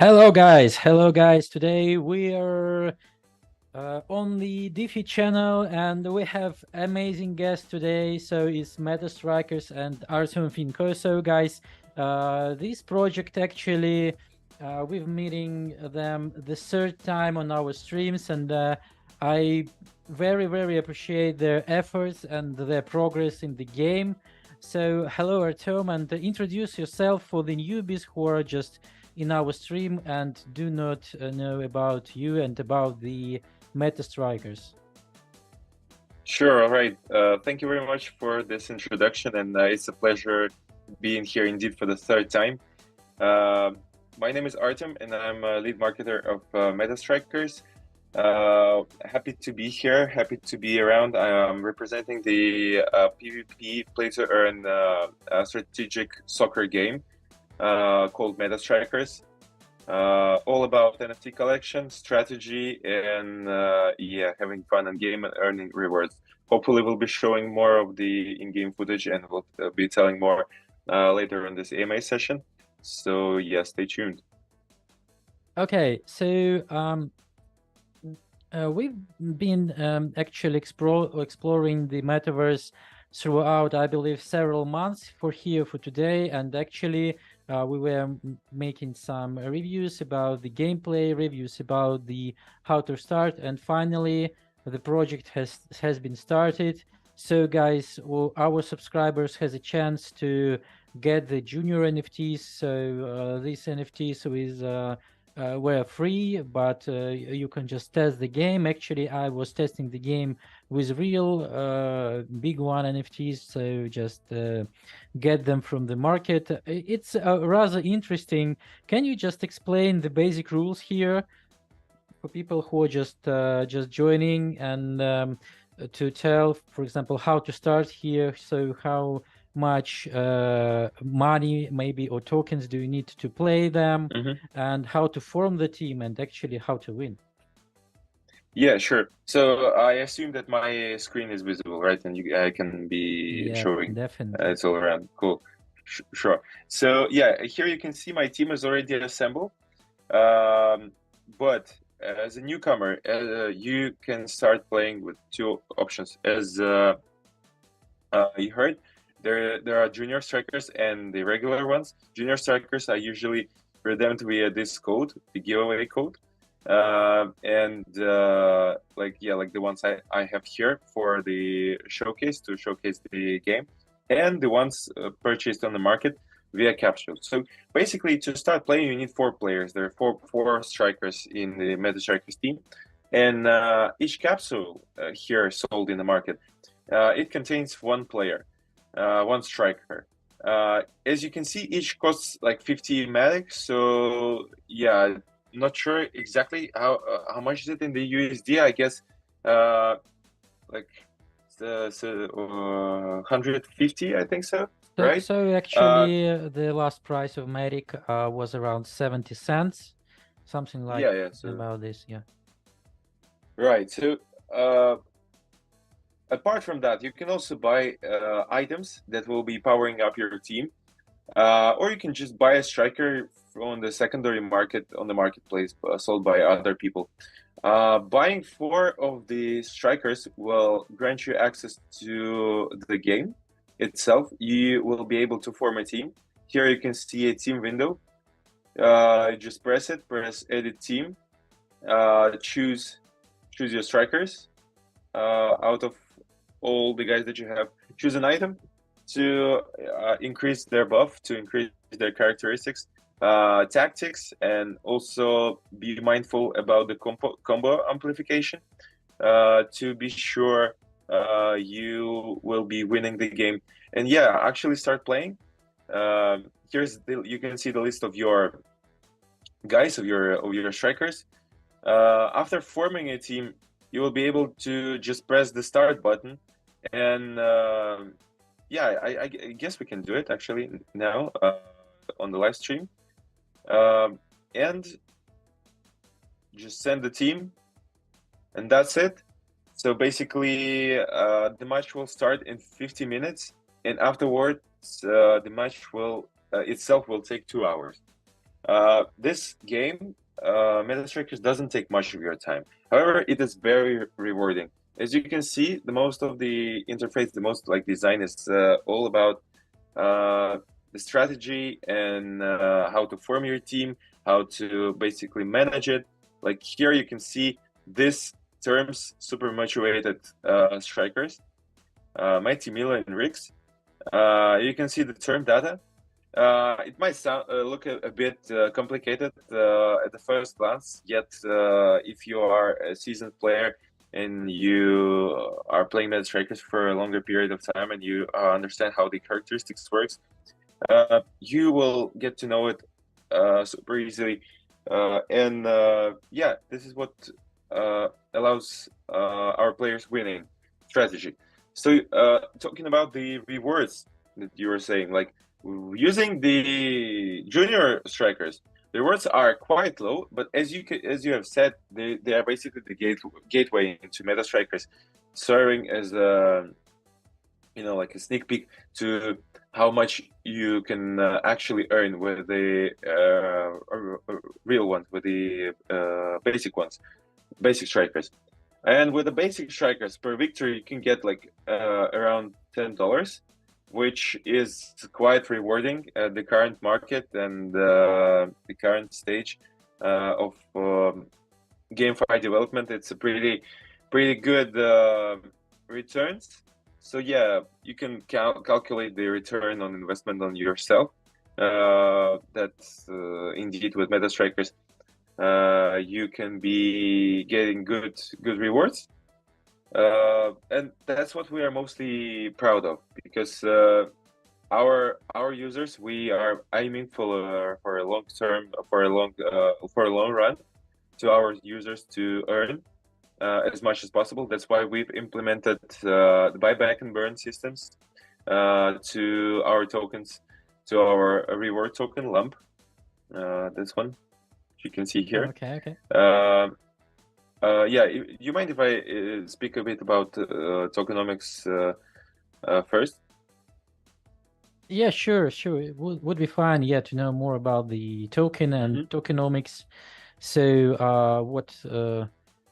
Hello guys. Today we are on the DeFeed channel, and we have amazing guests today. So it's MetaStrikers and Artem Finko. So guys, this project actually we've meeting them the third time on our streams, and I very appreciate their efforts and their progress in the game. So hello Artem, and introduce yourself for the newbies who are just in our stream and do not know about you and about the MetaStrikers. Sure, all right. Thank you very much for this introduction, and it's a pleasure being here indeed for the third time. My name is Artem, and I'm a lead marketer of MetaStrikers. Happy to be here, happy to be around. I'm representing the PvP play to earn strategic soccer game called MetaStrikers. All about NFT collection, strategy, and yeah, having fun and game and earning rewards. Hopefully, we'll be showing more of the in-game footage, and we'll be telling more later in this AMA session. So yeah, stay tuned. Okay, so we've been actually exploring the metaverse throughout, I believe, several months for today, and actually we were making some reviews about the gameplay, reviews about the how to start, and finally the project has been started. So guys, our subscribers has a chance to get the junior NFTs. So these NFTs with were free, but you can just test the game. Actually, I was testing the game with real big one NFTs, so just get them from the market. It's rather interesting. Can you just explain the basic rules here for people who are just joining, and to tell, for example, how to start here? So how much money maybe or tokens do you need to play them, and how to form the team, and actually how to win? Yeah, sure. So I assume that my screen is visible, right? And I can be Yeah, showing definitely. it's all around. Cool. Sure. So yeah, here you can see my team is already assembled. But as a newcomer, you can start playing with two options. As you heard, there are junior strikers and the regular ones. Junior strikers are usually redeemed via this code, the giveaway code, and like the ones I have here for the showcase to showcase the game, and the ones purchased on the market via capsule. So basically, to start playing, you need 4 players. There are four strikers in the MetaStrikers team, and each capsule here sold in the market, it contains 1 player, 1 striker. As you can see, each costs like 50 matic. So yeah, not sure exactly how much is it in the USD. I guess like 150. I think so. Right? So actually, the last price of Matic was around 70 cents, something like Yeah. So about this. Yeah. right. So apart from that, you can also buy items that will be powering up your team. Or you can just buy a striker on the secondary market on the marketplace sold by other people. Buying 4 of the strikers will grant you access to the game itself. You will be able to form a team. Here you can see a team window. Just press it, press edit team, choose your strikers out of all the guys that you have. Choose an item to increase their buff, to increase their characteristics, tactics, and also be mindful about the combo amplification to be sure you will be winning the game. And yeah, actually start playing. You can see the list of your guys, of your strikers. After forming a team, you will be able to just press the start button, and yeah, I guess we can do it actually now on the live stream, and just send the team, and that's it. So basically, the match will start in 50 minutes, and afterwards, the match will itself will take 2 hours. This game, MetaStrikers, doesn't take much of your time. However, it is very rewarding. As you can see, the most of the interface, the most like design is all about the strategy and how to form your team, how to basically manage it. Like here, you can see this terms super motivated strikers, Mighty Mila and Rix. You can see the term data. It might sound look a bit complicated at the first glance, yet if you are a seasoned player and you are playing MetaStrikers for a longer period of time and you understand how the characteristics works, you will get to know it super easily. Yeah, this is what allows our players winning strategy. So talking about the rewards that you were saying, like using the junior strikers, the rewards are quite low, but as you have said, they are basically the gateway into MetaStrikers, serving as a like a sneak peek to how much you can actually earn with the real ones, with the basic strikers. And with the basic strikers per victory, you can get like around $10, which is quite rewarding at the current market and the current stage of gamefi development. It's a pretty good returns. So yeah, you can calculate the return on investment on yourself. That's indeed with MetaStrikers. You can be getting good rewards, and that's what we are mostly proud of, because our users, we are aiming for a long run to our users to earn as much as possible. That's why we've implemented the buyback and burn systems to our tokens, to our reward token lump. This one you can see here. Okay. Yeah, you mind if I speak a bit about tokenomics first? Yeah, sure. It would be fine, yeah, to know more about the token and tokenomics. So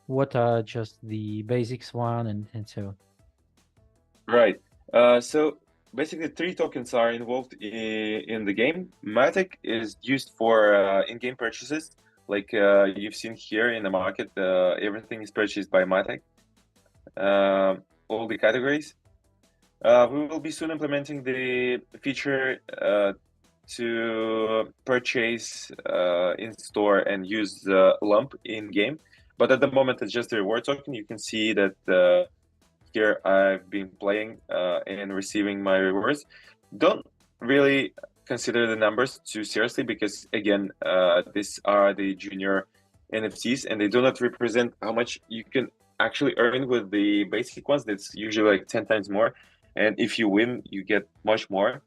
what are just the basics one and so? Right. So basically, three tokens are involved in the game. Matic is used for in-game purchases, like you've seen here in the market. Everything is purchased by Matic. All the categories. We will be soon implementing the feature to purchase in store and use lump in game. But at the moment, it's just a reward token. You can see that here I've been playing and receiving my rewards. Don't really consider the numbers too seriously, because again, these are the junior NFTs and they do not represent how much you can actually earn with the basic ones. That's usually like 10 times more. And if you win, you get much more.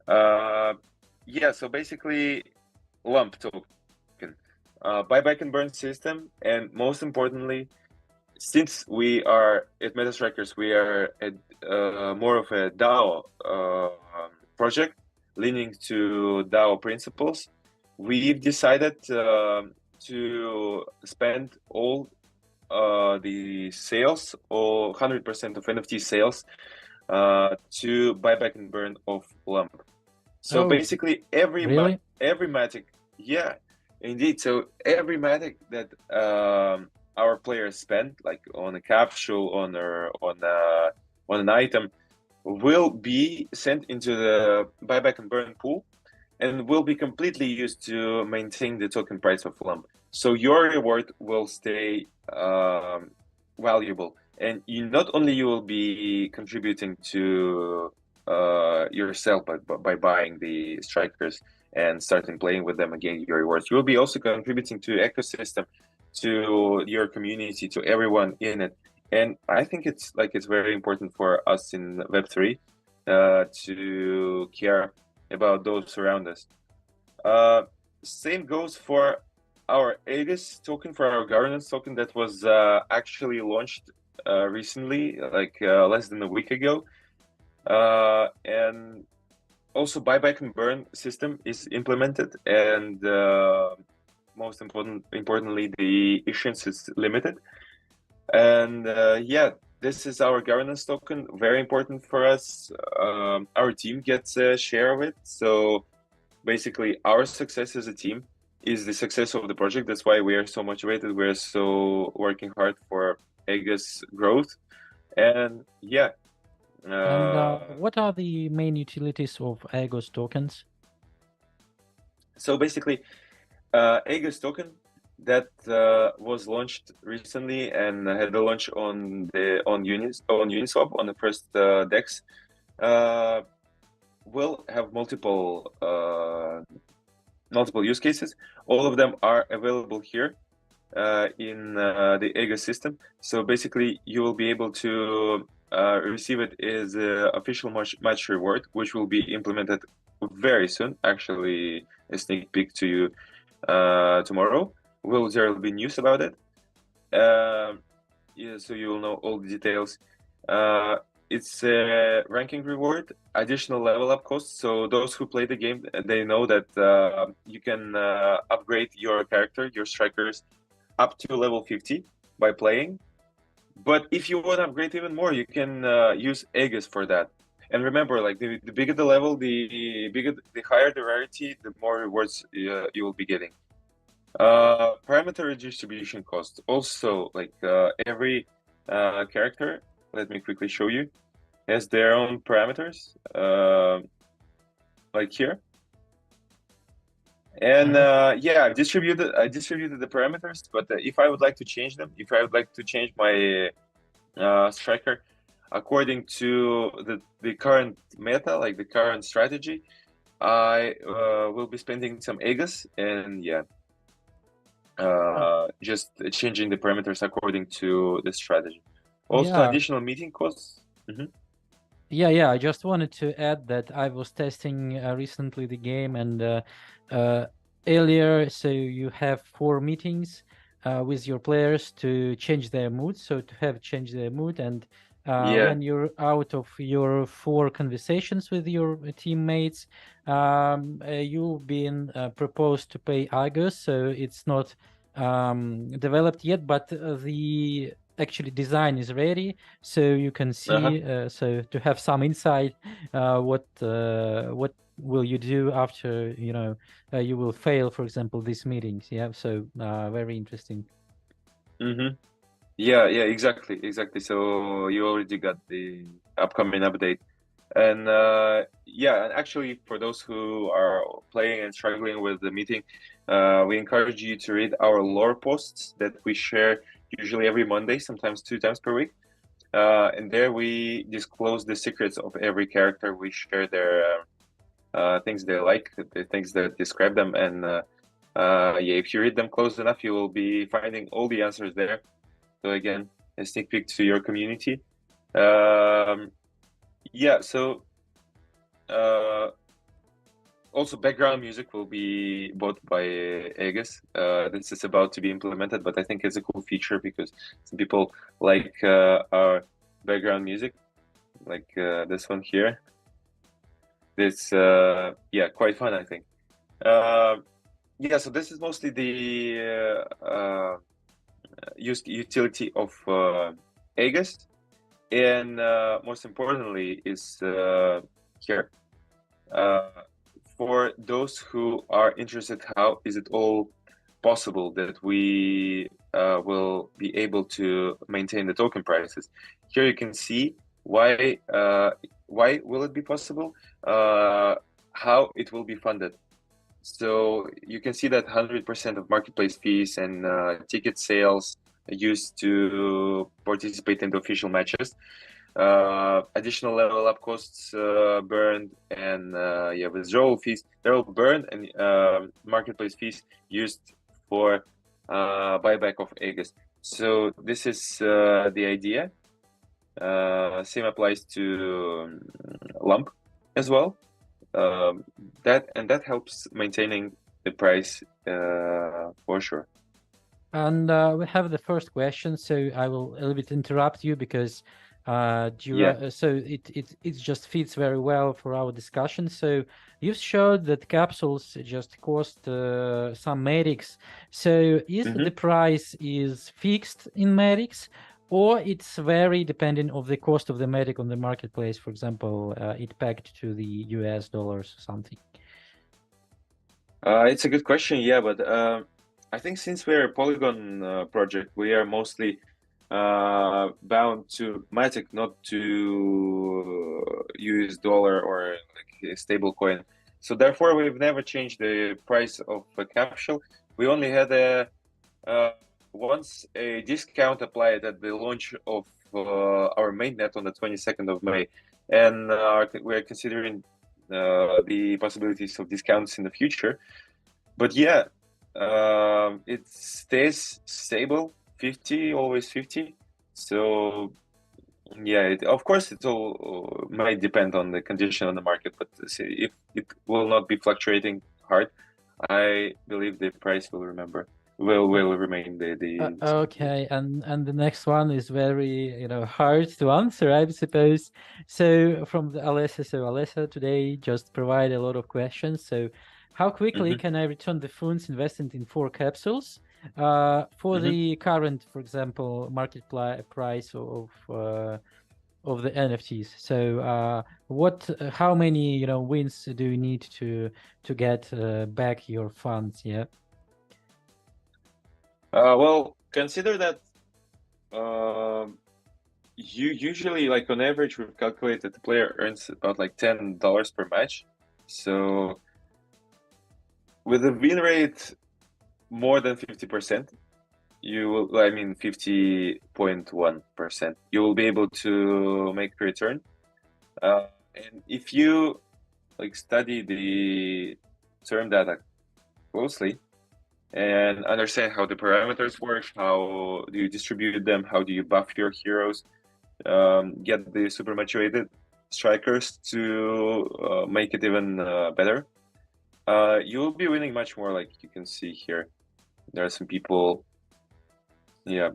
Yeah, so basically, lump token, buyback and burn system, and most importantly, since we are at MetaStrikers, we are at more of a DAO project, leaning to DAO principles. We've decided to spend all the sales, or 100% of NFT sales, to buyback and burn of lump. So basically, every Matic, yeah, indeed. So every Matic that our players spend, like on a capsule, on an item, will be sent into the buyback and burn pool, and will be completely used to maintain the token price of lump. So your reward will stay valuable, and not only you will be contributing to yourself by buying the strikers and starting playing with them again, your rewards, you will be also contributing to ecosystem, to your community, to everyone in it. And I think it's very important for us in Web3 to care about those around us. Same goes for our Aegis token, for our governance token that was actually launched recently, like less than a week ago. And Also, buyback and burn system is implemented, and most importantly, the issuance is limited. And yeah, this is our governance token, very important for us. Our team gets a share of it. So basically, our success as a team is the success of the project. That's why we are so motivated. We're so working hard for Ega's growth. And yeah. And what are the main utilities of Agos tokens? So basically, Aegis token that was launched recently and had a launch on Uniswap on the first DEX will have multiple use cases. All of them are available here in the Aegis system. So basically, you will be able to receive it as an official match reward, which will be implemented very soon. Actually, a sneak peek to you tomorrow. There will be news about it. Yeah, so you will know all the details. It's a ranking reward, additional level up costs. So those who play the game, they know that you can upgrade your character, your strikers, up to level 50 by playing. But if you want to upgrade even more, you can use Aegis for that. And remember, like the bigger the level, the higher the rarity, the more rewards you will be getting. Parameter redistribution cost. Also, like every character, let me quickly show you, has their own parameters, like here. And yeah, I distributed the parameters, but if I would like to change them, if I would like to change my striker according to the current meta, like the current strategy, I will be spending some Aegis, and yeah, just changing the parameters according to the strategy. Also, Yeah. additional meeting costs. Yeah, I just wanted to add that I was testing recently the game, and earlier, so you have 4 meetings with your players to change their mood, so to have changed their mood, and Yeah. when you're out of your 4 conversations with your teammates, you've been proposed to pay Argus, so it's not developed yet, but the actually design is ready, so you can see so to have some insight what will you do after you will fail, for example, these meetings. Yeah, so very interesting. Yeah, exactly. So you already got the upcoming update. And yeah, and actually, for those who are playing and struggling with the meeting, we encourage you to read our lore posts that we share usually every Monday, sometimes 2 times per week. And there we disclose the secrets of every character. We share their things they like, the things that describe them. And yeah, if you read them close enough, you will be finding all the answers there. So again, a sneak peek to your community. Yeah, so also background music will be bought by Aegis. This is about to be implemented, but I think it's a cool feature because some people like our background music, like this one here. This yeah, quite fun, I think. Yeah, so this is mostly the utility of Aegis, and most importantly is here. For those who are interested, how is it all possible that we will be able to maintain the token prices? Here you can see why will it be possible, how it will be funded. So you can see that 100% of marketplace fees and ticket sales used to participate in the official matches. Additional level up costs burned, and yeah, withdrawal fees, they're all burned, and marketplace fees used for buyback of Aegis. So this is the idea. Same applies to lump as well. That helps maintaining the price for sure. And we have the first question, so I will a little bit interrupt you because So it just fits very well for our discussion. So you've showed that capsules just cost some medics. So is the price is fixed in medics, or it's very dependent of the cost of the medic on the marketplace? For example, it pegged to the US dollars or something. It's a good question, yeah, but I think since we're a Polygon project, we are mostly bound to Matic, not to US dollar or like a stable coin. So therefore, we've never changed the price of a capsule. We only had once a discount applied at the launch of our mainnet on the 22nd of May, and we're considering the possibilities of discounts in the future. But yeah, it stays stable, 50, always 50. So yeah, of course it all might depend on the condition on the market, but if it will not be fluctuating hard, I believe the price will remain the Okay, and the next one is very hard to answer, I suppose. So from the Alessa, Alessa today just provide a lot of questions. So how quickly can I return the funds invested in 4 capsules for the current, for example, market price of the NFTs? So how many wins do you need to get back your funds? Yeah. Well, consider that you usually, like on average, we've calculated the player earns about like $10 per match. So with a win rate more than 50%, you will, I mean 50.1%, you will be able to make a return. And if you like study the term data closely and understand how the parameters work, how do you distribute them, how do you buff your heroes, get the super motivated strikers to make it even better, you will be winning much more. Like you can see here, there are some people, there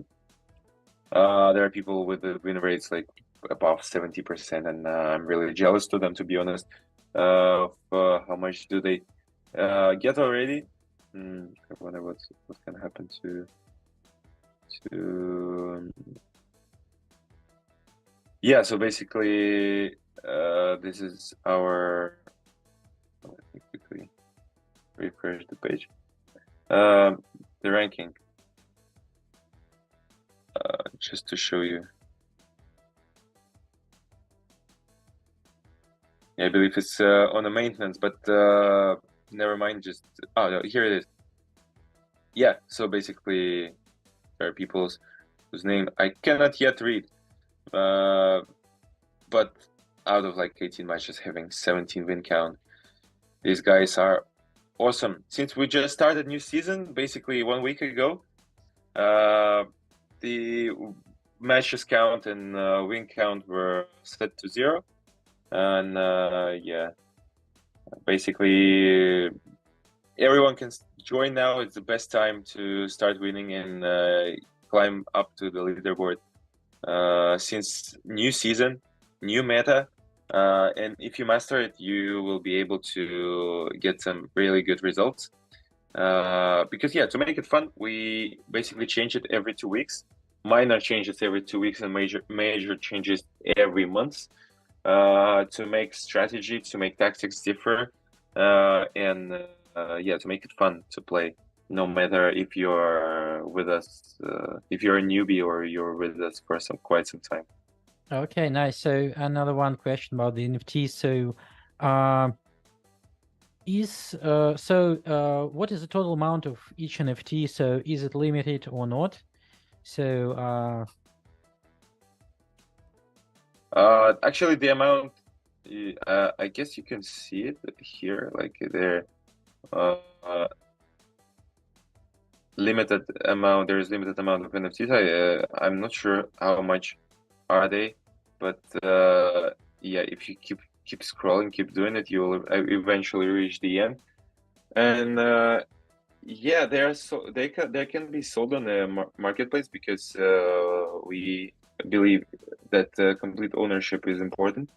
are people with the win rates like above 70%, and I'm really jealous to them, to be honest, of how much do they get already. I wonder what's gonna happen to yeah, so basically this is our, let me quickly refresh the page, the ranking, just to show you. Yeah, I believe it's on the maintenance, but never mind, just, oh no, here it is. Yeah, so basically there are people whose name I cannot yet read, but out of like 18 matches having 17 win count, these guys are awesome. Since we just started new season basically 1 week ago, the matches count and win count were set to 0, and yeah, basically everyone can join now. It's the best time to start winning and climb up to the leaderboard, since new season, new meta, and if you master it, you will be able to get some really good results. Because yeah, to make it fun, we basically change it every 2 weeks, minor changes every 2 weeks, and major changes every month, to make strategy, to make tactics differ, and yeah, to make it fun to play, no matter if you're with us, if you're a newbie or you're with us for quite some time. Okay, nice. So another one question about the NFTs. So what is the total amount of each NFT? So is it limited or not? So actually the amount, I guess you can see it here, like there limited amount, there is limited amount of NFTs. I'm not sure how much are they, but yeah, if you keep scrolling, keep doing it, you will eventually reach the end. And yeah, they can be sold on the marketplace, because we believe that complete ownership is important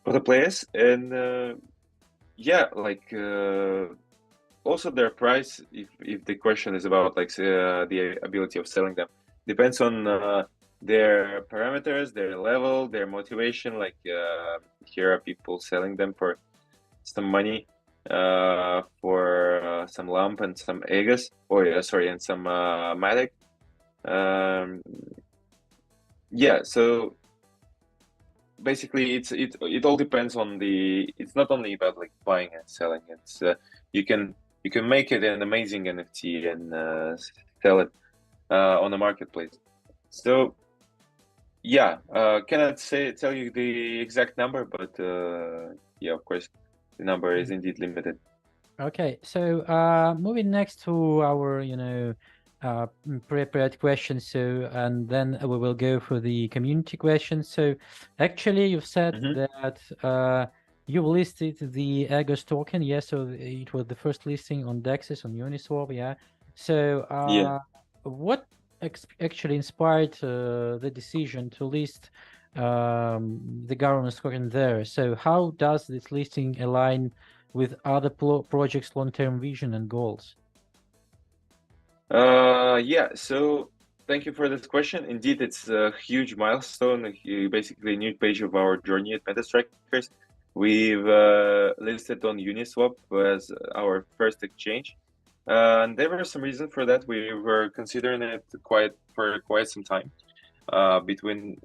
for the players. And yeah, like also their price, if the question is about like the ability of selling them, depends on their parameters, their level, their motivation. Like here are people selling them for some money, for some lump and some Aegis, or sorry, and some Matic. Yeah, so basically it all depends on the, it's not only about like buying and selling. It's you can make it an amazing NFT and sell it on the marketplace. So yeah, cannot tell you the exact number, but yeah, of course the number is indeed limited. Okay, so moving next to our, prepared questions. So, and then we will go for the community questions. So, actually, you've said that you listed the Agos token. Yes, so it was the first listing on Dexes on Uniswap. Yeah. So, Yeah. what actually inspired the decision to list the governance token there? So, how does this listing align with other projects' long-term vision and goals? Yeah, so thank you for this question. Indeed, it's a huge milestone, basically a new page of our journey at MetaStrikers. We've listed on Uniswap as our first exchange. And there were some reasons for that. We were considering it for quite some time between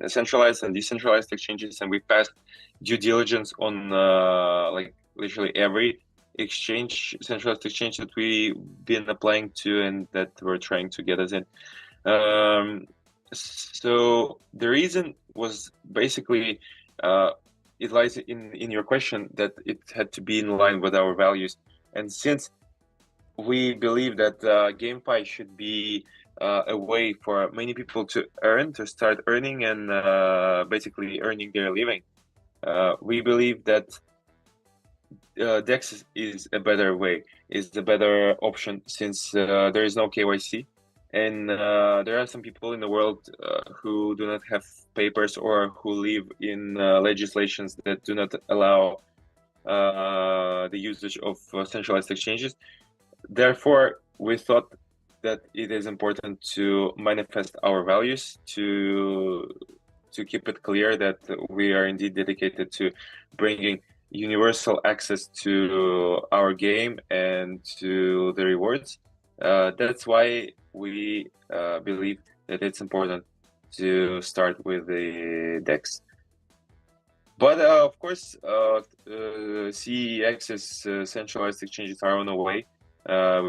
centralized and decentralized exchanges, and we passed due diligence on like literally every centralized exchange that we've been applying to and that we're trying to get us in. So the reason was basically it lies in your question that it had to be in line with our values, and since we believe that GameFi should be a way for many people to start earning and basically earning their living. We believe that DEX is a better way, is a better option, since there is no KYC. And there are some people in the world who do not have papers or who live in legislations that do not allow the usage of centralized exchanges. Therefore, we thought that it is important to manifest our values, to keep it clear that we are indeed dedicated to bringing universal access to our game and to the rewards. That's why we believe that it's important to start with the DEX. But of course, CEX's centralized exchanges are on the way.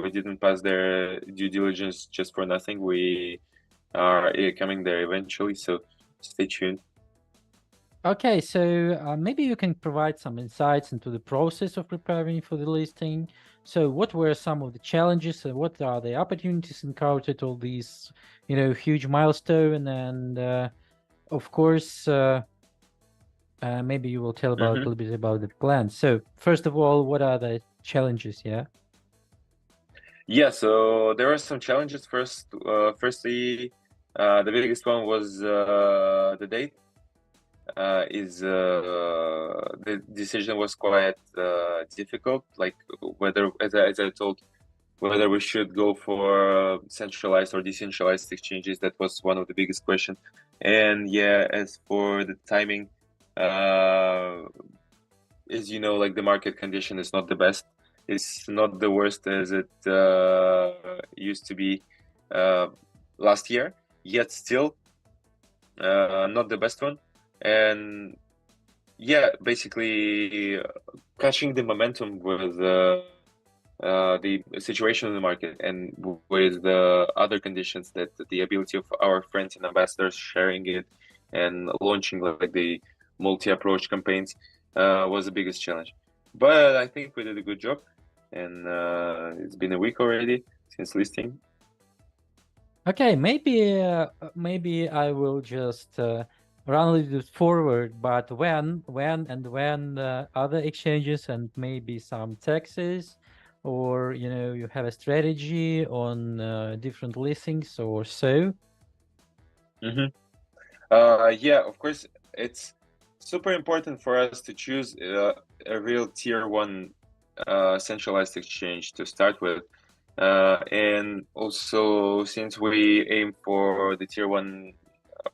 We didn't pass their due diligence just for nothing. We are coming there eventually, so stay tuned. Okay, so maybe you can provide some insights into the process of preparing for the listing. So what were some of the challenges and what are the opportunities encountered all these, huge milestone, and of course, maybe you will tell about a little bit about the plan. So first of all, what are the challenges? Yeah, so there are some challenges. Firstly, the biggest one was the date. The decision was quite difficult, like whether, as I told, whether we should go for centralized or decentralized exchanges. That was one of the biggest questions. And yeah, as for the timing, as you know, like the market condition is not the best. It's not the worst as it used to be last year, yet still not the best one. And yeah, basically catching the momentum with the situation in the market and with the other conditions, that the ability of our friends and ambassadors sharing it and launching like the multi-approach campaigns was the biggest challenge. But I think we did a good job, and it's been a week already since listing. Okay, maybe I will just run a little bit forward, but when other exchanges and maybe some taxes, or you have a strategy on different listings or so. Yeah, of course, it's super important for us to choose a real tier one centralized exchange to start with. And also, since we aim for the tier one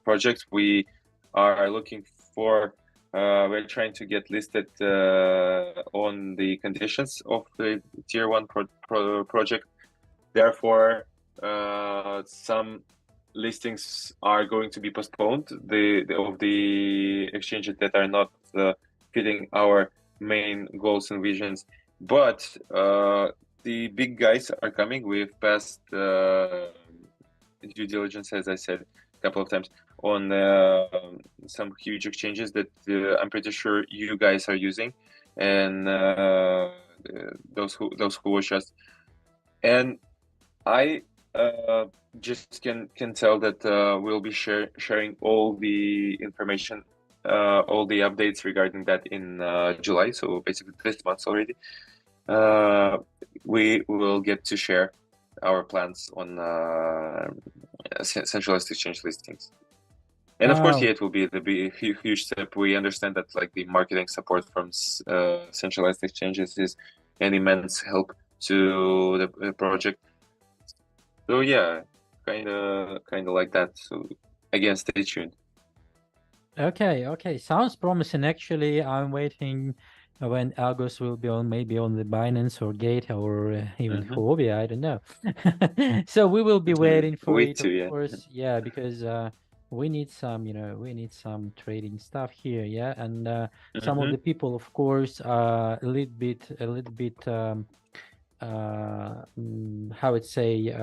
project, we are looking for, we're trying to get listed on the conditions of the tier one project. Therefore, some listings are going to be postponed. Of the exchanges that are not fitting our main goals and visions, but the big guys are coming. We've passed due diligence, as I said a couple of times, on some huge exchanges that I'm pretty sure you guys are using, and those who wish us. And I just can tell that we'll be sharing all the information, all the updates regarding that in July. So basically this month already. We will get to share our plans on centralized exchange listings. And of course, yeah, it will be the huge step. We understand that like the marketing support from centralized exchanges is an immense help to the project. So yeah, kind of like that. So again, stay tuned. Okay, sounds promising. Actually, I'm waiting when Argos will be on, maybe on the Binance or Gate or even Huobi, I don't know. So we will be waiting for it, too, of course. Yeah, because we need some, we need some trading stuff here. Yeah, and some of the people, of course, are a little bit. How would say,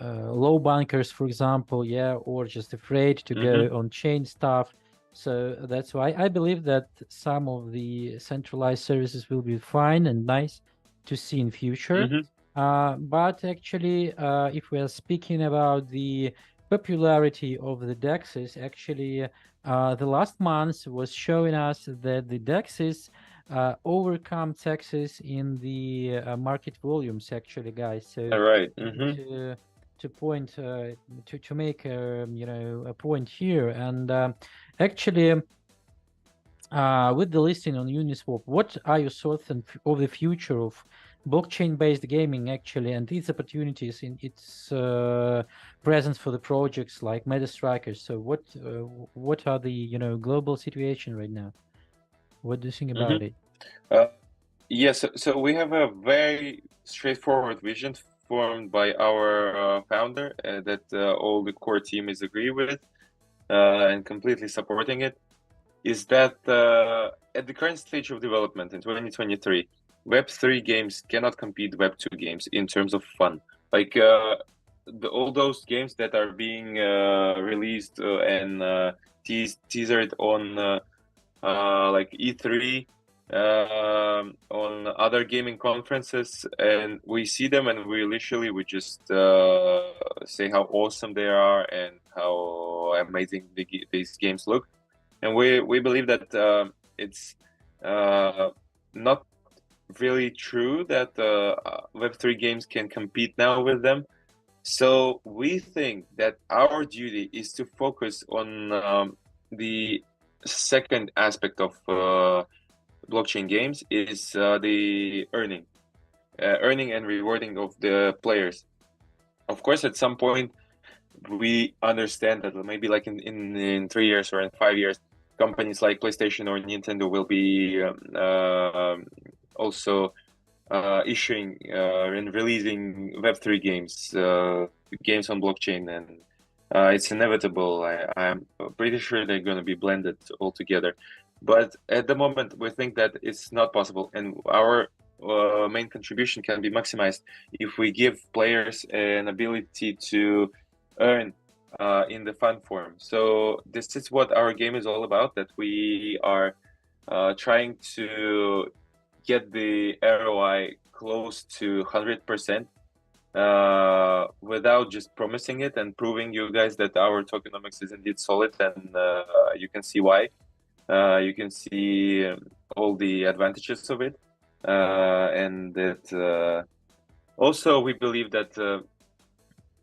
low bankers, for example, yeah, or just afraid to go on chain stuff. So that's why I believe that some of the centralized services will be fine and nice to see in future. But actually, if we are speaking about the popularity of the DEXs, actually, the last month was showing us that the DEXs overcome Texas in the market volumes, actually, guys. So all right. to point to make a point here, and actually with the listing on Uniswap, what are your thoughts of the future of blockchain-based gaming actually, and its opportunities in its presence for the projects like MetaStrikers? So what are the global situation right now? What do you think about it? Yes, so we have a very straightforward vision formed by our founder that all the core team is agree with and completely supporting it. Is that at the current stage of development in 2023, Web3 games cannot compete Web2 games in terms of fun. Like all those games that are being released and teasered on like E3, on other gaming conferences, and we see them and we just say how awesome they are and how amazing these games look. And we believe that it's not really true that Web3 games can compete now with them. So we think that our duty is to focus on the second aspect of blockchain games is the earning and rewarding of the players. Of course, at some point, we understand that maybe like in 3 years or in 5 years, companies like PlayStation or Nintendo will be also issuing and releasing Web3 games, games on blockchain, and it's inevitable. I'm pretty sure they're going to be blended all together. But at the moment, we think that it's not possible, and our main contribution can be maximized if we give players an ability to earn in the fun form. So this is what our game is all about, that we are trying to get the ROI close to 100% without just promising it and proving you guys that our tokenomics is indeed solid, and you can see why. You can see all the advantages of it, and that also we believe that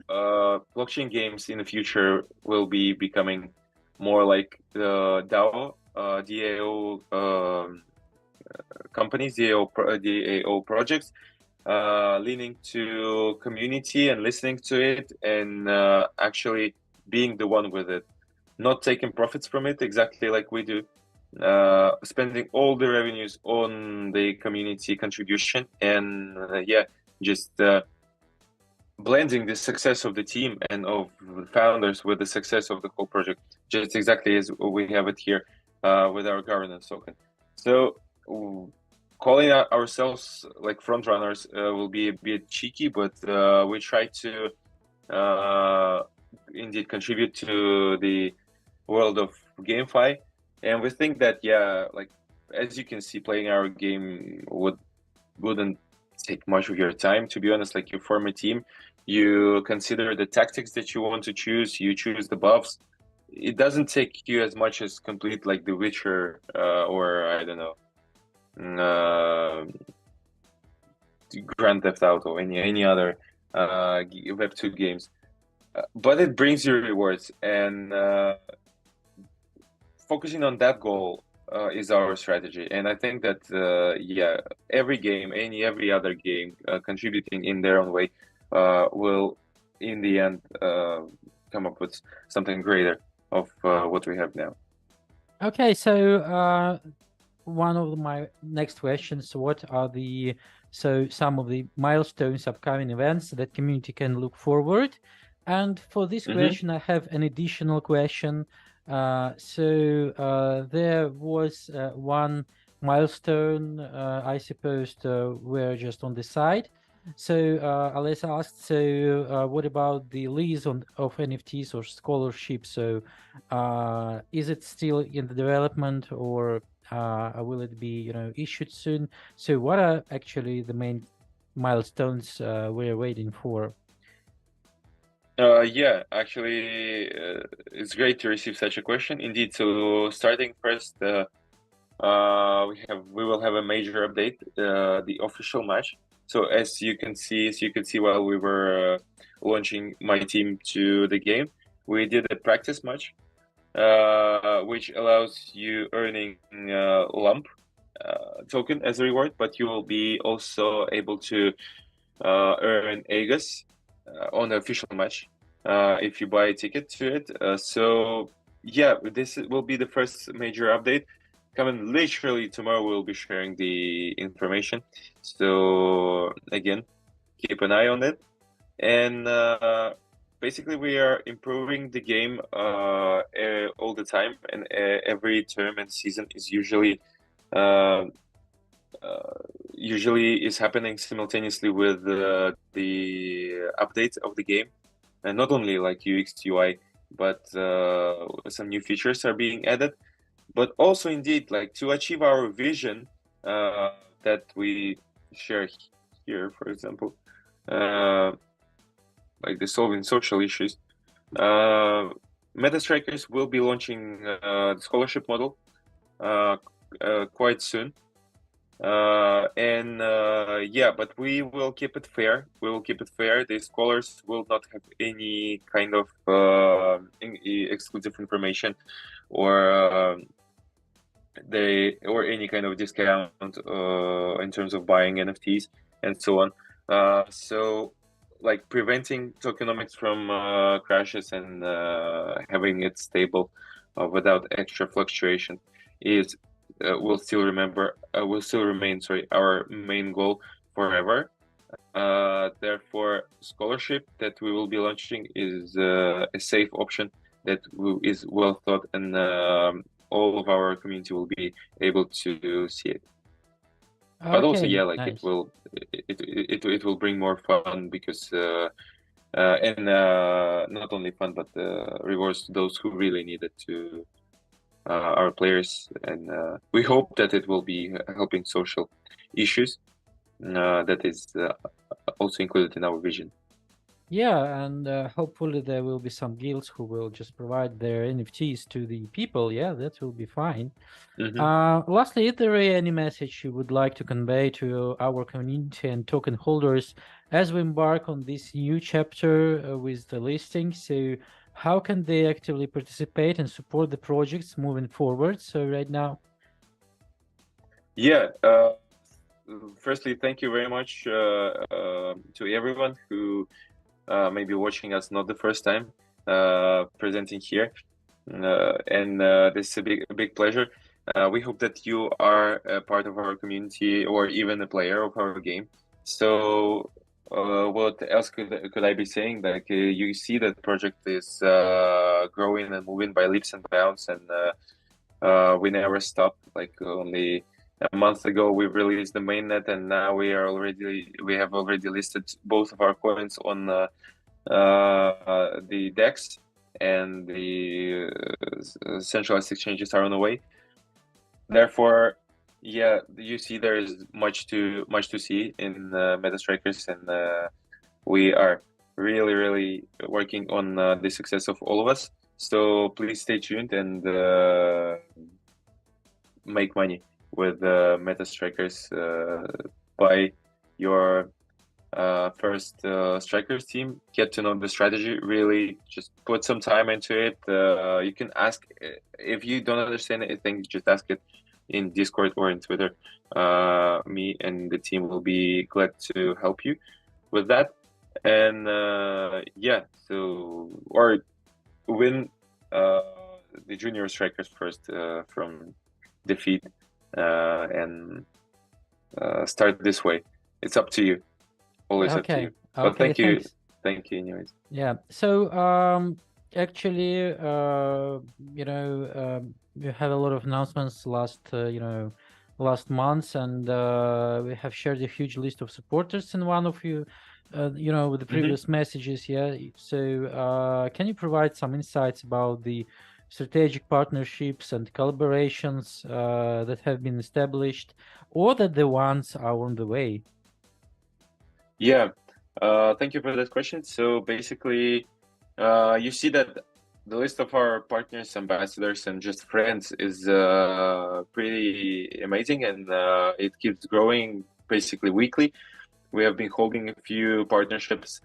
blockchain games in the future will be becoming more like the DAO, DAO companies, DAO projects, leaning to community and listening to it, and actually being the one with it, not taking profits from it exactly like we do, spending all the revenues on the community contribution, and just blending the success of the team and of the founders with the success of the whole project, just exactly as we have it here with our governance token. So calling out ourselves like front runners will be a bit cheeky, but we try to indeed contribute to the world of gamefi, and we think that like as you can see, playing our game wouldn't take much of your time, to be honest. Like, you form a team, you consider the tactics that you want to choose, you choose the buffs. It doesn't take you as much as complete like The Witcher or I don't know, Grand Theft Auto, any other Web2 games, but it brings you rewards, and focusing on that goal is our strategy. And I think that every game, every other game contributing in their own way will in the end come up with something greater of what we have now. Okay, so one of my next questions, what are some of the milestones, upcoming events that community can look forward? And for this question, I have an additional question. There was one milestone, I suppose, we're just on the side. So Alessa asked, what about the lease of NFTs or scholarships? So is it still in the development, or will it be issued soon? So what are actually the main milestones we're waiting for? Actually, it's great to receive such a question. Indeed, so starting first, we will have a major update, the official match. So as you can see while we were launching my team to the game, we did a practice match, which allows you earning lump token as a reward, but you will be also able to earn Aegis on the official match if you buy a ticket to it. So this will be the first major update. Coming literally tomorrow, we'll be sharing the information. So again, keep an eye on it. And basically, we are improving the game all the time, and every term and season is usually is happening simultaneously with the updates of the game, and not only like UX UI, but some new features are being added. But also, indeed, like to achieve our vision that we share here, for example, like the solving social issues, MetaStrikers will be launching the scholarship model quite soon. But we will keep it fair. The scholars will not have any kind of exclusive information or any kind of discount in terms of buying NFTs and so on. So like preventing tokenomics from crashes and having it stable without extra fluctuation is will still remain our main goal forever. Therefore, scholarship that we will be launching is a safe option that is well thought, and all of our community will be able to see it. Okay, but also, like nice. it will bring more fun because and not only fun, but rewards to those who really need it, to our players, and we hope that it will be helping social issues. That is also included in our vision. Yeah, and hopefully there will be some guilds who will just provide their NFTs to the people. Yeah, that will be fine. Lastly, is there any message you would like to convey to our community and token holders as we embark on this new chapter with the listing, so how can they actively participate and support the projects moving forward? So right now. Yeah. Firstly, thank you very much to everyone who may be watching us not the first time presenting here, and this is a big pleasure. We hope that you are a part of our community or even a player of our game. So, what else could I be saying? Like you see that project is growing and moving by leaps and bounds, and we never stop. Like only a month ago, we released the mainnet, and now we have already listed both of our coins on the DEX, and the centralized exchanges are on the way. Therefore, yeah, you see there is much to see in MetaStrikers, and we are really working on the success of all of us. So please stay tuned and make money with MetaStrikers. Buy your first strikers team, get to know the strategy, really just put some time into it. You can ask if you don't understand anything, just ask it in Discord or in Twitter. Me and the team will be glad to help you with that. And yeah, so or win the junior strikers first from DeFeed and start this way. It's up to you. Always up to you. But Okay, thanks. Thank you anyways. Yeah. So actually you know, we have a lot of announcements last last months, and we have shared a huge list of supporters in one of you with the previous messages. Yeah. So can you provide some insights about the strategic partnerships and collaborations that have been established, or that the ones are on the way? Yeah, thank you for that question. So basically, you see that the list of our partners, ambassadors, and just friends is pretty amazing, and it keeps growing basically weekly. We have been holding a few partnerships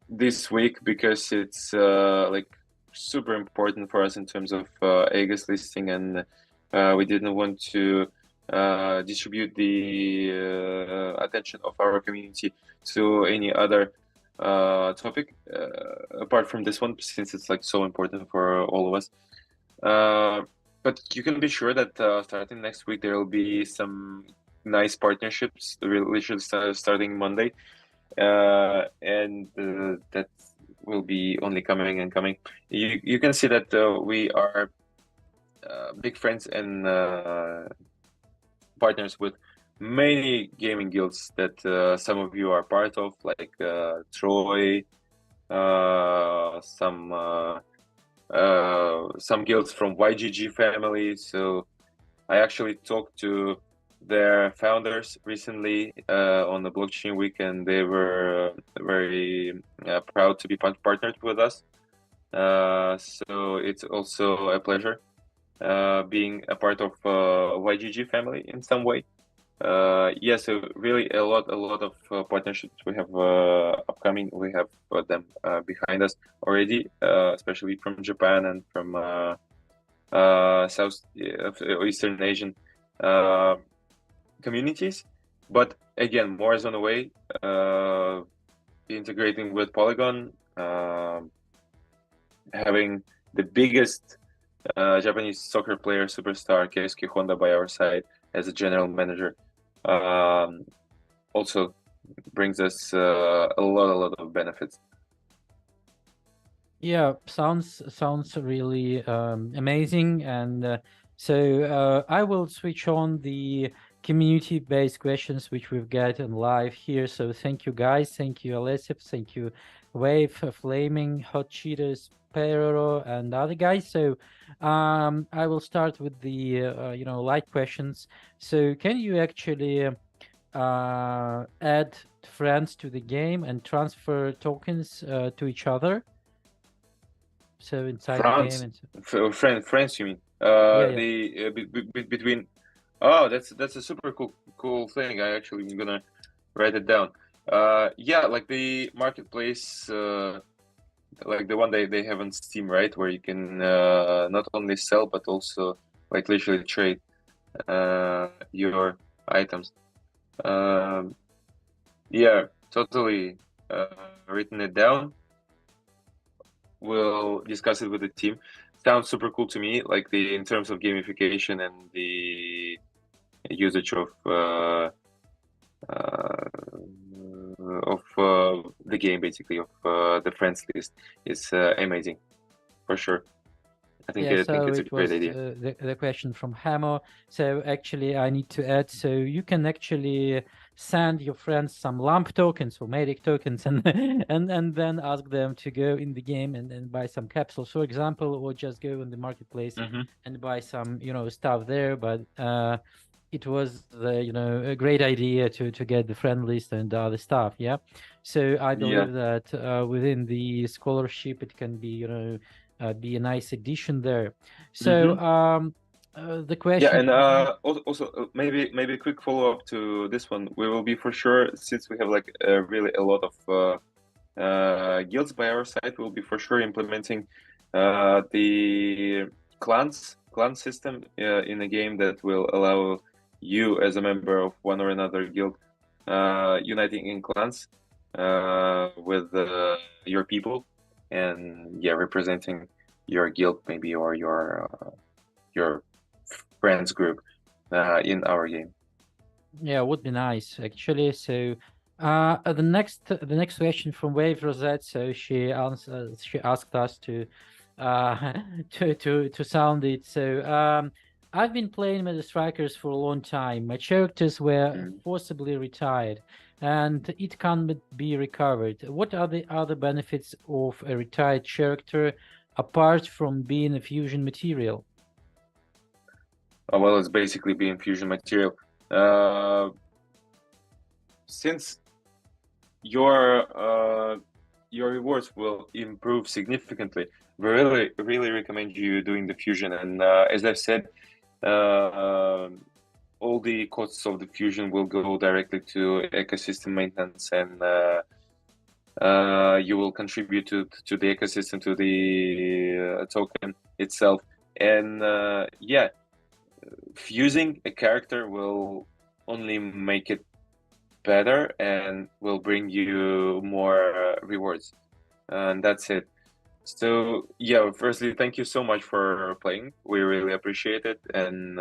this week because it's like super important for us in terms of Aegis listing, and we didn't want to distribute the attention of our community to any other topic apart from this one, since it's like so important for all of us. But you can be sure that starting next week there will be some nice partnerships, literally starting Monday, and that will be only coming and coming. You can see that we are big friends and partners with many gaming guilds that some of you are part of, like Troy, some guilds from YGG family. So I actually talked to their founders recently on the blockchain week, and they were very proud to be partnered with us. So it's also a pleasure being a part of YGG family in some way. Yeah, so really a lot of partnerships we have upcoming. We have them behind us already, especially from Japan and from South Eastern Asian communities. But again, more is on the way. Integrating with Polygon, having the biggest Japanese soccer player superstar Keisuke Honda by our side as a general manager also brings us a lot of benefits. Yeah, sounds really amazing. And so I will switch on the community-based questions which we've got in live here. So thank you guys, thank you Alessip, thank you Wave, Flaming, Hot Cheetahs, Perro, and other guys. So I will start with the light questions. So can you actually add friends to the game and transfer tokens to each other? So inside the game, and friends, you mean? Yeah. Between. Oh, that's a super cool thing. I actually am gonna write it down. Yeah, like the marketplace, like the one they have on Steam, right? Where you can not only sell but also like literally trade your items. Yeah, totally written it down. We'll discuss it with the team. Sounds super cool to me, like the in terms of gamification and the usage of the game, basically of the friends list is amazing for sure. Yeah, I think so it's a it great was idea. the question from Hammer. So actually, I need to add. So you can actually send your friends some lump tokens or medic tokens, and and then ask them to go in the game and buy some capsules, for example, or just go in the marketplace and buy some stuff there. But it was a great idea to get the friend list and other stuff. Yeah, so I Yeah. believe that within the scholarship it can be be a nice addition there. So the Yeah, question and from also maybe a quick follow up to this one. We will be for sure, since we have like really a lot of guilds by our side, we'll be for sure implementing the clan system in a game that will allow you as a member of one or another guild uniting in clans with your people, and yeah, representing your guild maybe, or your friends group in our game. yeah, would be nice actually. So the next question from Wave Rosette. So she asked us to to sound it. So I've been playing MetaStrikers for a long time. My characters were Mm. forcibly retired, and it can't be recovered. What are the other benefits of a retired character apart from being a fusion material? Well, it's basically being fusion material. Since your rewards will improve significantly, we really recommend you doing the fusion. And as I've said, all the costs of the fusion will go directly to ecosystem maintenance, and you will contribute to the ecosystem, to the token itself. And yeah, fusing a character will only make it better and will bring you more rewards, and that's it. So yeah, firstly, thank you so much for playing. We really appreciate it, and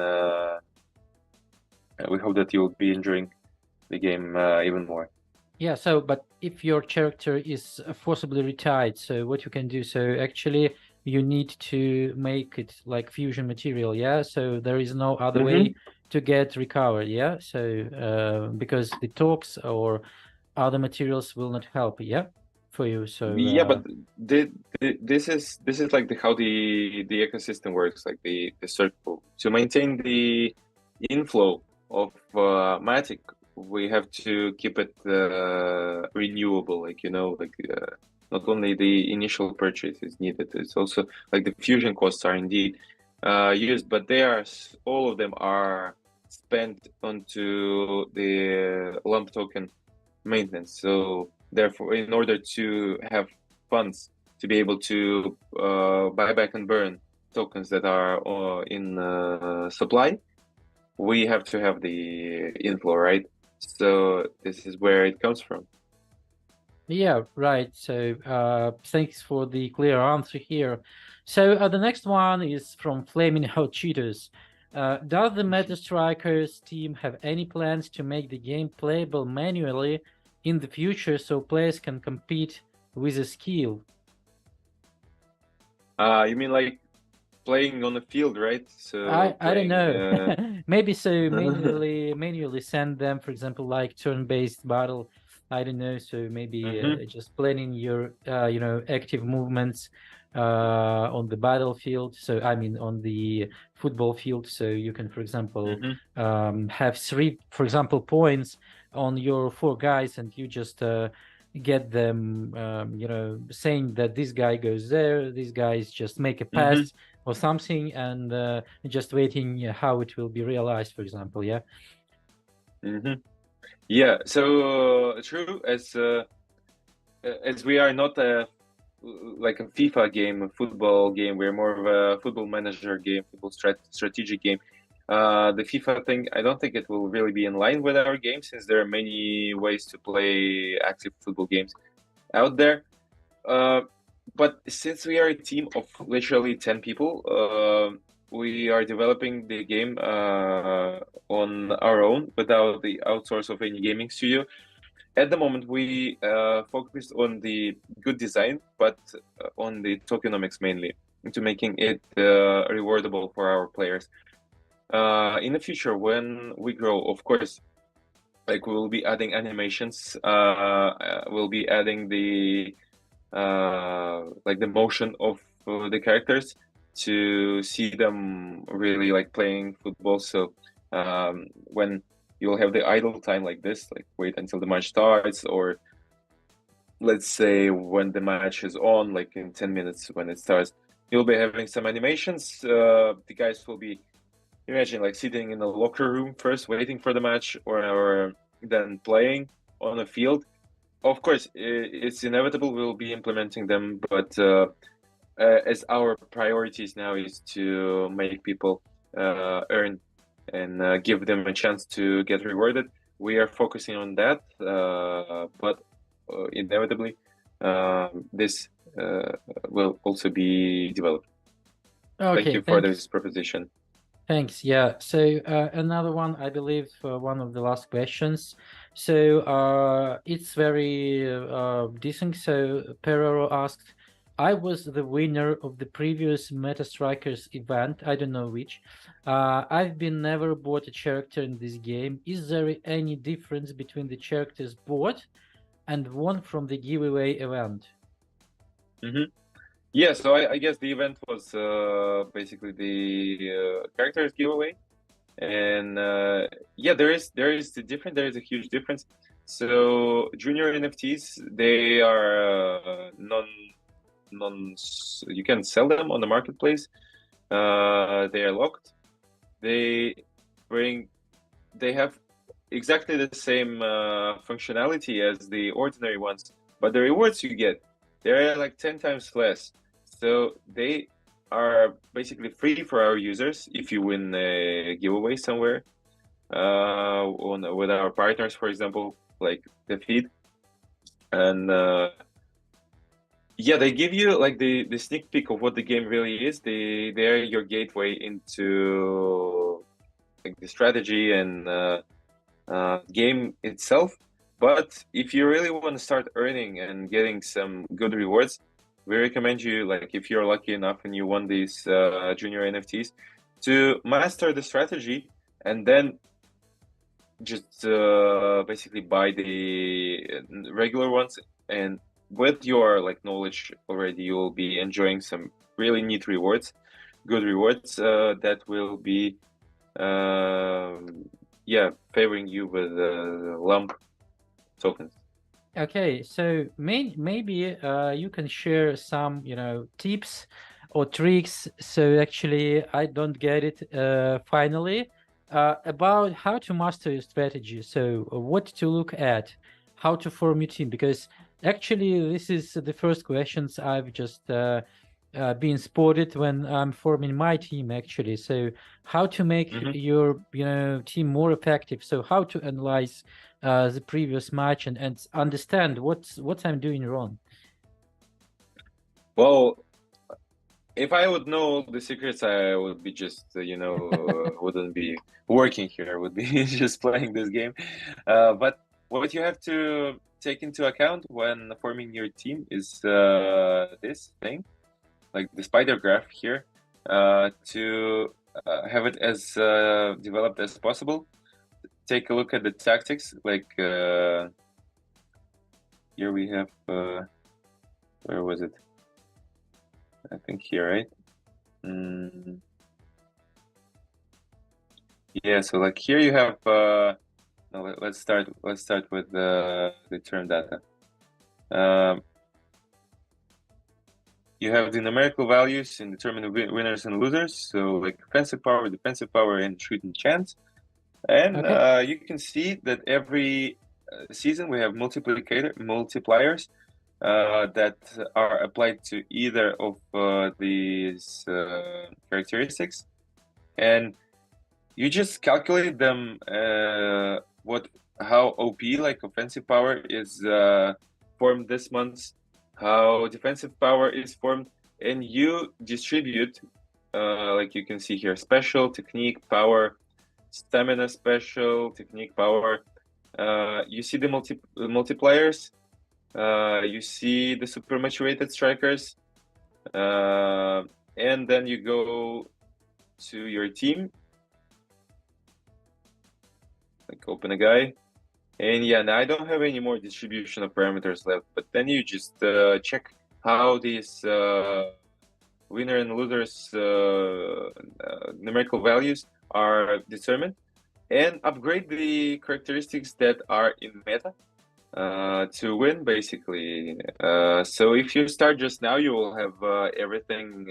we hope that you'll be enjoying the game even more. Yeah, so but if your character is forcibly retired, so what you can do, so actually you need to make it like fusion material, yeah? So there is no other way to get recovered, yeah? So because the talks or other materials will not help, yeah, for you. So Yeah, but this is like how the ecosystem works, like the circle. To maintain the inflow of Matic, we have to keep it renewable. Like not only the initial purchase is needed, it's also like the fusion costs are indeed used, but all of them are spent onto the lump token maintenance. So therefore, in order to have funds to be able to buy back and burn tokens that are in supply, we have to have the inflow, right? So this is where it comes from. yeah, right. So thanks for the clear answer here. So the next one is from Flaming Hot Cheaters. Does the MetaStrikers team have any plans to make the game playable manually in the future so players can compete with a skill? You mean like playing on the field, right? So I don't playing. know. Maybe so manually send them, for example, like turn-based battle. I don't know. So maybe just planning your active movements on the battlefield. So I mean on the football field. So you can, for example, have 3, for example, points on your 4 guys, and you just get them saying that this guy goes there, these guys just make a pass or something, and just waiting how it will be realized, for example. Yeah. Yeah, so true. As we are not like a FIFA game, a football game, we're more of a football manager game, football strategic game. The FIFA thing, I don't think it will really be in line with our game, since there are many ways to play active football games out there. But since we are a team of literally 10 people, we are developing the game on our own without the outsource of any gaming studio. At the moment, we focused on the good design, but on the tokenomics mainly, into making it rewardable for our players. In the future, when we grow, of course, like we'll be adding animations, we'll be adding the like the motion of the characters to see them really like playing football. So when you'll have the idle time like this, like wait until the match starts, or let's say when the match is on, like in 10 minutes when it starts, you'll be having some animations. The guys will be, imagine like sitting in a locker room first, waiting for the match, or then playing on a field. Of course, it's inevitable we'll be implementing them, but as our priorities now is to make people earn and give them a chance to get rewarded, we are focusing on that. But inevitably, this will also be developed. Thank Okay, you for thanks. this proposition. Thanks. Yeah. So another one, I believe, one of the last questions. So it's very decent. So Perero asked, I was the winner of the previous MetaStrikers event. I don't know which. I've been never bought a character in this game. Is there any difference between the characters bought and won from the giveaway event? Mm-hmm. Yeah, so I guess the event was basically the characters giveaway. And yeah, there is there is a huge difference. So junior NFTs, they are non you can sell them on the marketplace. They are locked. They bring they have exactly the same functionality as the ordinary ones, but the rewards you get, they're like 10 times less. So they are basically free for our users if you win a giveaway somewhere with our partners, for example, like DeFeed. And yeah, they give you like the sneak peek of what the game really is. They're your gateway into like the strategy and game itself. But if you really want to start earning and getting some good rewards, we recommend you, like if you're lucky enough and you won these junior NFTs, to master the strategy and then just basically buy the regular ones. And with your like knowledge already, you will be enjoying some really neat rewards, good rewards that will be yeah, favoring you with lump tokens. Okay, so maybe you can share some, tips or tricks. So actually, I don't get it finally about how to master your strategy. So what to look at, how to form your team, because actually this is the first questions I've just been spotted when I'm forming my team actually. So how to make your team more effective. So how to analyze the previous match and understand what I'm doing wrong. Well, if I would know all the secrets, I would be just, wouldn't be working here. I would be just playing this game. But what you have to take into account when forming your team is this thing, like the spider graph here, to have it as developed as possible. Take a look at the tactics, like here we have, where was it? I think here, right? Yeah, so like here you have, no, let's start with the term data. You have the numerical values in determining winners and losers. So like offensive power, defensive power, and shooting chance. And Okay. you can see that every season we have multipliers that are applied to either of these characteristics, and you just calculate them how OP, like offensive power, is formed this month, how defensive power is formed, and you distribute like you can see here, special, technique, power, stamina, special, technique, power. You see the multipliers, you see the super motivated strikers, and then you go to your team, like open a guy, and yeah, now I don't have any more distribution of parameters left, but then you just check how these winner and losers numerical values are determined, and upgrade the characteristics that are in meta to win, basically. So if you start just now, you will have everything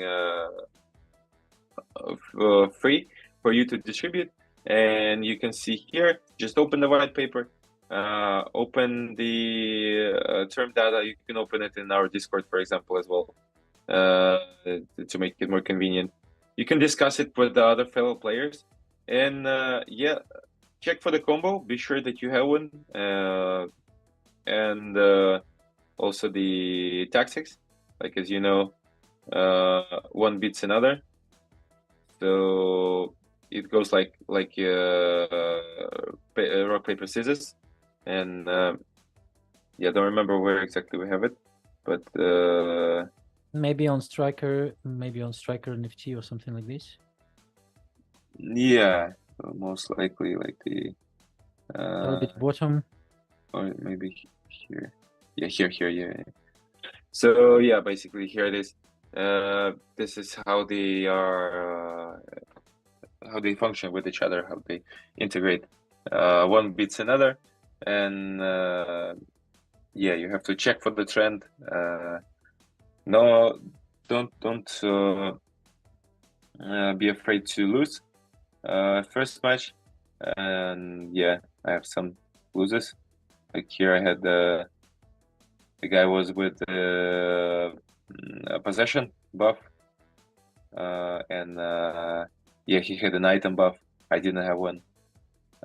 free for you to distribute. And you can see here, just open the white paper, open the term data. You can open it in our Discord, for example, as well, to make it more convenient. You can discuss it with the other fellow players. And yeah, check for the combo. Be sure that you have one. And also the tactics. Like, as you know, one beats another. So it goes like rock, paper, scissors. And yeah, don't remember where exactly we have it. But Maybe on Striker NFT or something like this. yeah, most likely like the A little bit bottom. or maybe here. Yeah, here, yeah. So yeah, basically here it is. This is how they are, how they function with each other, how they integrate. One beats another, and yeah, you have to check for the trend. No, don't be afraid to lose first match. And yeah, I have some losers. Like here, I had the guy was with a possession buff, and yeah, he had an item buff. I didn't have one.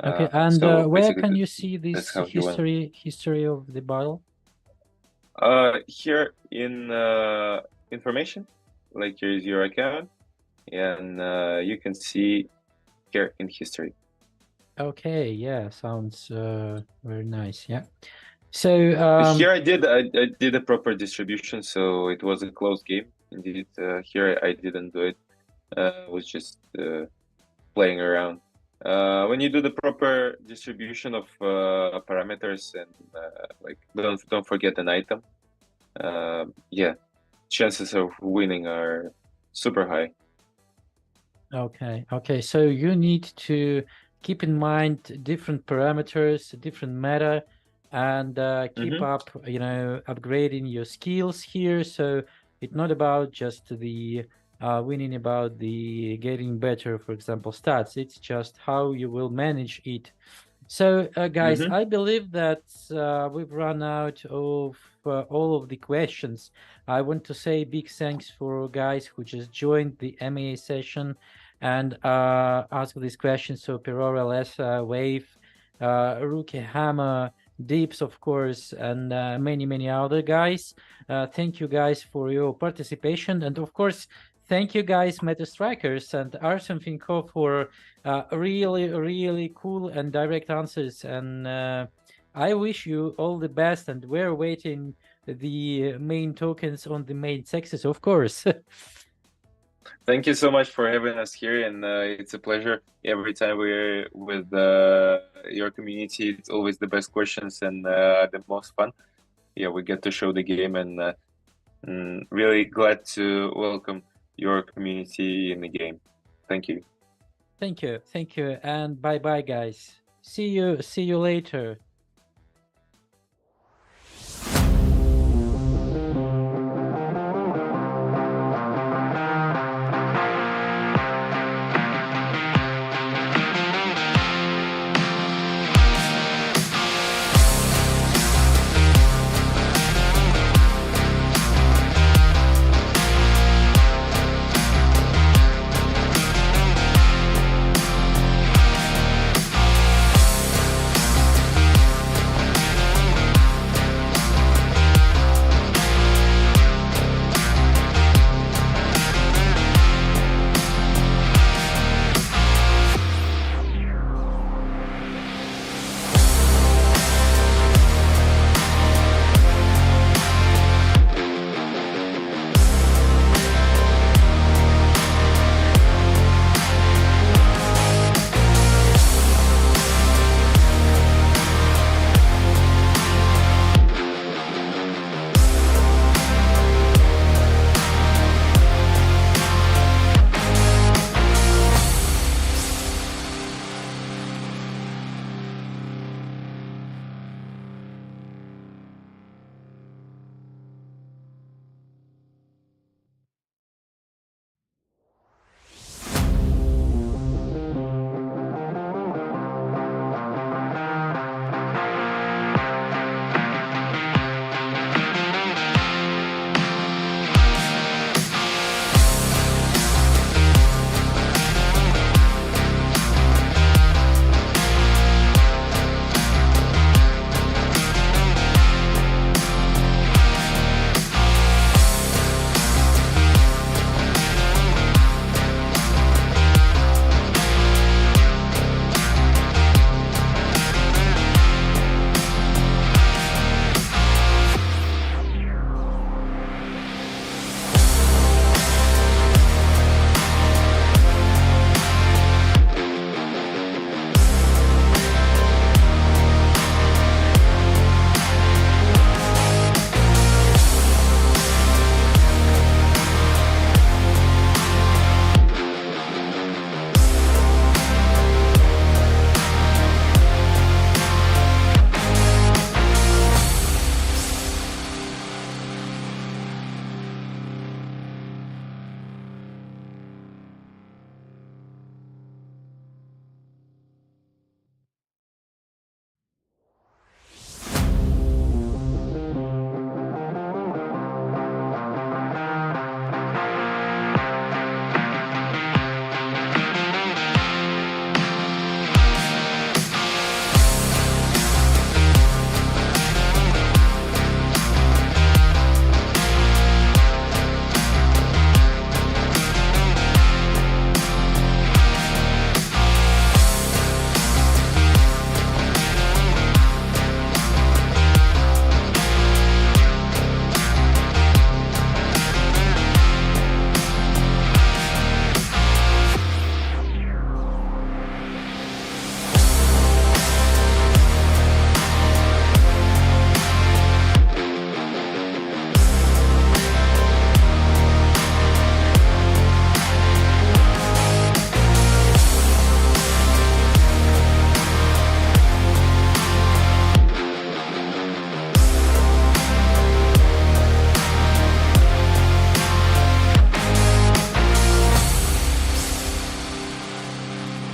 Okay, and so where basically, can you see that's this how he went. history of the battle? Here in information, like here's your account, and you can see here in history. Okay, yeah, sounds very nice. Yeah. So Here I did a proper distribution, so it was a close game. Indeed, here I didn't do it. Was just playing around. When you do the proper distribution of parameters and like don't forget an item, yeah, chances of winning are super high. okay, so you need to keep in mind different parameters, different meta, and keep up, you know, upgrading your skills here. So it's not about just the winning, about the getting better, for example, stats. It's just how you will manage it. So guys, I believe that we've run out of all of the questions. I want to say big thanks for guys who just joined the MA session and asked these questions. So Perora, Lessa, Wave, Rookie Hammer, Deeps, of course, and many other guys. Thank you guys for your participation, and of course, thank you guys, MetaStrikers and Arsen Finko, for really cool and direct answers. And I wish you all the best. And we're waiting the main tokens on the main sexes, of course. Thank you so much for having us here, and it's a pleasure every time we're with your community. It's always the best questions and the most fun. Yeah, we get to show the game, and really glad to welcome your community in the game. Thank you. Thank you, and bye guys. See you later.